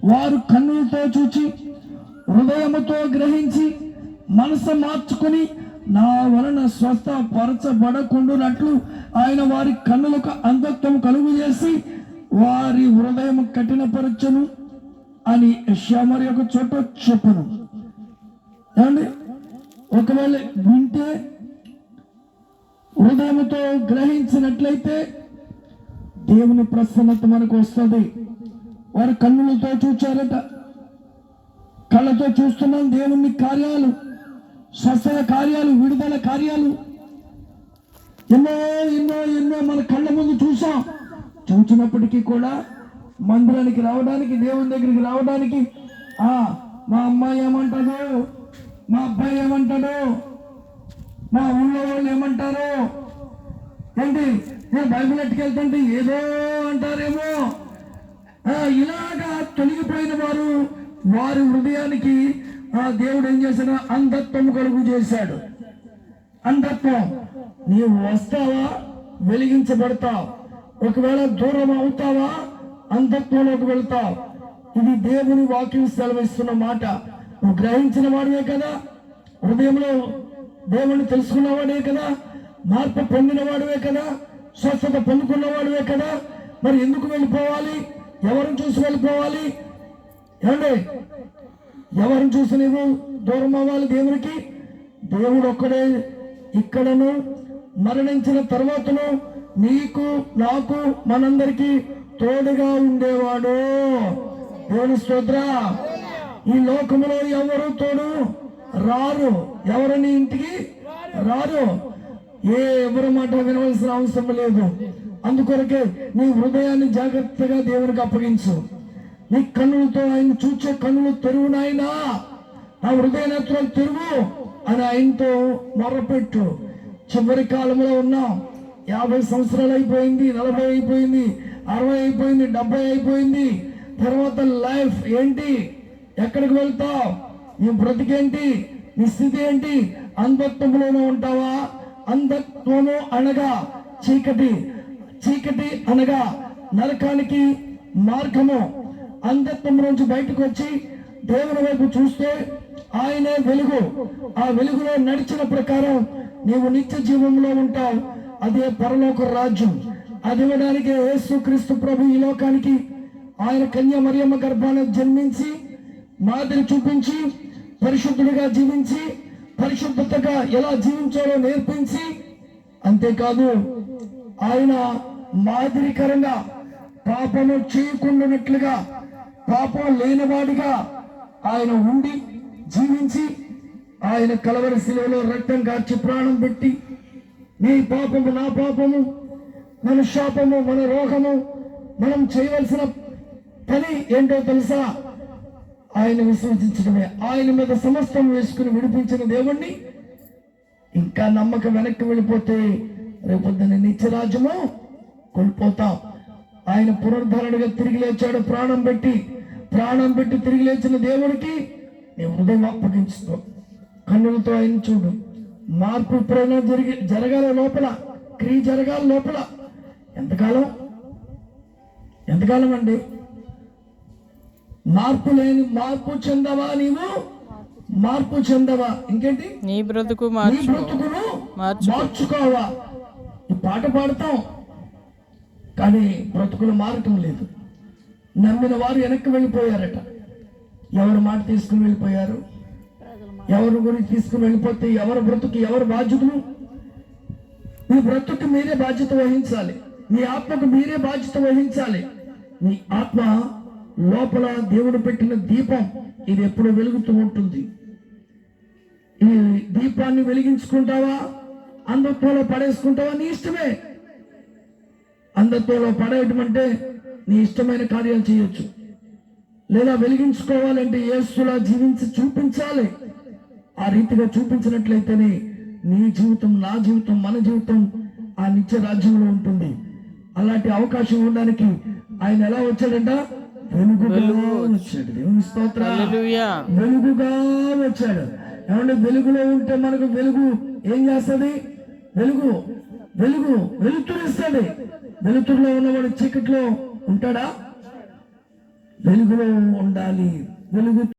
వారు కన్నులతో చూచి హృదయముతో గ్రహించి మనసు మార్చుకుని నా వలన స్వస్థపరచబడకుండునట్లు ఆయన వారి కన్నులకు అంధత్వం కలుగు చేసి వారి హృదయం కఠినపరచును అని యెషయా మరి ఒక చోట చెప్పును. ఏమండి, ఒకవేళ వింటే హృదయంతో గ్రహించినట్లయితే దేవుని ప్రసన్నత మనకు వస్తుంది. వారు కన్నులతో చూచారట, కళ్ళతో చూస్తున్నాం దేవుని కార్యాలు, స్వస్థత కార్యాలు, విడుదల కార్యాలు ఎన్నో ఎన్నో ఎన్నో మన కళ్ళ ముందు చూసాం. చూసినప్పటికీ కూడా మందిరానికి రావడానికి, దేవుని దగ్గరికి రావడానికి మా అమ్మాయి ఏమంటాడు, మా అబ్బాయి ఏమంటాడు, మా ఊళ్ళో వాళ్ళు ఏమంటారు, ఏంటి నేను బైబిల్ ఎట్టుకెళ్తుంటే ఏదో అంటారేమో, ఇలాగా తొలగిపోయిన వారి హృదయానికి దేవుడు ఏం చేశాడు, అంధత్వం కలుగు చేశాడు. అంధత్వం. నీవు వస్తావా, వెలిగించబడతావు. ఒకవేళ దూరం అవుతావా, అంధత్వంలోకి వెళ్తావు. ఇది దేవుని వాక్యం సెలవిస్తున్న మాట. నువ్వు గ్రహించిన వాడివే కదా, హృదయంలో దేవుణ్ణి తెలుసుకున్నవాడే కదా, మార్పు పొందిన వాడివే కదా, స్వస్థత పొందుకున్నవాడివే కదా. మరి ఎందుకు వెళ్ళిపోవాలి? ఎవరిని చూసి వెళ్ళిపోవాలి? ఏమండి, ఎవరిని చూసి నీవు దూరం అవ్వాలి దేవునికి? దేవుడు ఒక్కడే ఇక్కడను మరణించిన తర్వాతను నీకు నాకు మనందరికీ తోడుగా ఉండేవాడు. దేవుని స్తోత్ర. ఈ లోకములో ఎవరు తోడు రారు, ఎవరిని ఇంటికి రారు. ఎవరి మాట వినవలసిన అవసరం లేదు. అందుకొరకే నీ హృదయాన్ని జాగ్రత్తగా దేవునికి అప్పగించు. నీ కన్నులతో ఆయన చూచే కన్నులు తెరువు నాయనా, నా హృదయ నేత్రాలు తెరువు అని ఆయనతో మొరపెట్టు. చివరి కాలంలో ఉన్నాం. 50 సంవత్సరాలు అయిపోయింది, 40 అయిపోయింది, 60 అయిపోయింది, 70 అయిపోయింది. తర్వాత లైఫ్ ఏంటి? ఎక్కడికి వెళ్తావు? నీ బ్రతికేంటి? నీ స్థితి ఏంటి? అంధత్వంలోనూ ఉంటావా? అంధత్వము అనగా చీకటి, చీకటి అనగా నరకానికి మార్గము. అంధత్వం నుంచి బయటకు వచ్చి దేవుని వైపు చూస్తే ఆయనే వెలుగు. ఆ వెలుగులో నడిచిన ప్రకారం నీవు నిత్య జీవంలో ఉంటావు. అదే పరలోక రాజ్యం. అది ఇవ్వడానికి యేసుక్రీస్తు ప్రభు ఈ లోకానికి ఆయన కన్య మరియమ్మ గర్భాన్ని జన్మించి మాదిరి చూపించి పరిశుద్ధుడిగా జీవించి పరిశుద్ధతగా ఎలా జీవించాలో నేర్పించి, అంతేకాదు ఆయన మాదిరికరంగా పాపము చేయకుండానట్లుగా పాపం లేనివాడిగా ఆయన ఉండి జీవించి ఆయన కలవరి శిలువలో రక్తం కార్చి ప్రాణం పెట్టి నీ పాపము నా పాపము, మన శాపము, మన రోగము, మనం చేయవలసిన పని ఏంటో తెలుసా? ఆయన విశ్వసించడమే. ఆయన మీద సమస్తం వేసుకుని విడిపించిన దేవుణ్ణి ఇంకా నమ్మకం వెనక్కి వెళ్ళిపోతే రేపొద్దున నిత్యరాజ్యము కోల్పోతాం. ఆయన పునరుద్ధరణగా తిరిగి లేచాడు. ప్రాణం పెట్టి తిరిగి లేచిన దేవుడికి నీ హృదయం అప్పగించుకో. కన్నులతో ఆయన చూడు. మార్పు ఎప్పుడైనా జరగాలి లోపల, క్రియ జరగాలి లోపల. ఎంతకాలం అండి? మార్పు చెందవా నీవు? మార్పు చెందవా? ఇంకేంటి? నీ బ్రతుకును మార్చుకోవా? ఈ పాట పాడతాం కానీ బ్రతుకులు మారటం లేదు. నమ్మిన వారు వెనక్కి వెళ్ళిపోయారట. ఎవరు మాట తీసుకుని వెళ్ళిపోయారు? ఎవరి గురించి తీసుకుని వెళ్ళిపోతే ఎవరి బ్రతుకు, ఎవరు బాధ్యతలు? మీ బ్రతుకు మీరే బాధ్యత వహించాలి. మీ ఆత్మకు మీరే బాధ్యత వహించాలి. మీ ఆత్మ లోపల దేవుడు పెట్టిన దీపం, ఇది ఎప్పుడు వెలుగుతూ ఉంటుంది. ఈ దీపాన్ని వెలిగించుకుంటావా, అంధత్వంలో పడేసుకుంటావా? నీ ఇష్టమే. అంధత్వంలో పడేయటం అంటే నీ ఇష్టమైన కార్యాలు చేయొచ్చు. లేదా వెలిగించుకోవాలంటే యేసులా జీవించి చూపించాలి. ఆ రీతిగా చూపించినట్లయితేనే నీ జీవితం, నా జీవితం, మన జీవితం ఆ నిత్య రాజ్యంలో ఉంటుంది. అలాంటి అవకాశం ఉండడానికి ఆయన ఎలా వచ్చాడంట? వెలుగుగా వచ్చాడు. దేవుని స్తోత్రం. వెలుగుగా వచ్చాడు. ఏమంటే వెలుగులో ఉంటే మనకు వెలుగు ఏం చేస్తుంది? వెలుతురు ఇస్తుంది. వెలుతురులో ఉన్నవాడు చీకట్లో ఉంటాడా? వెలుగులో ఉండాలి. వెలుగు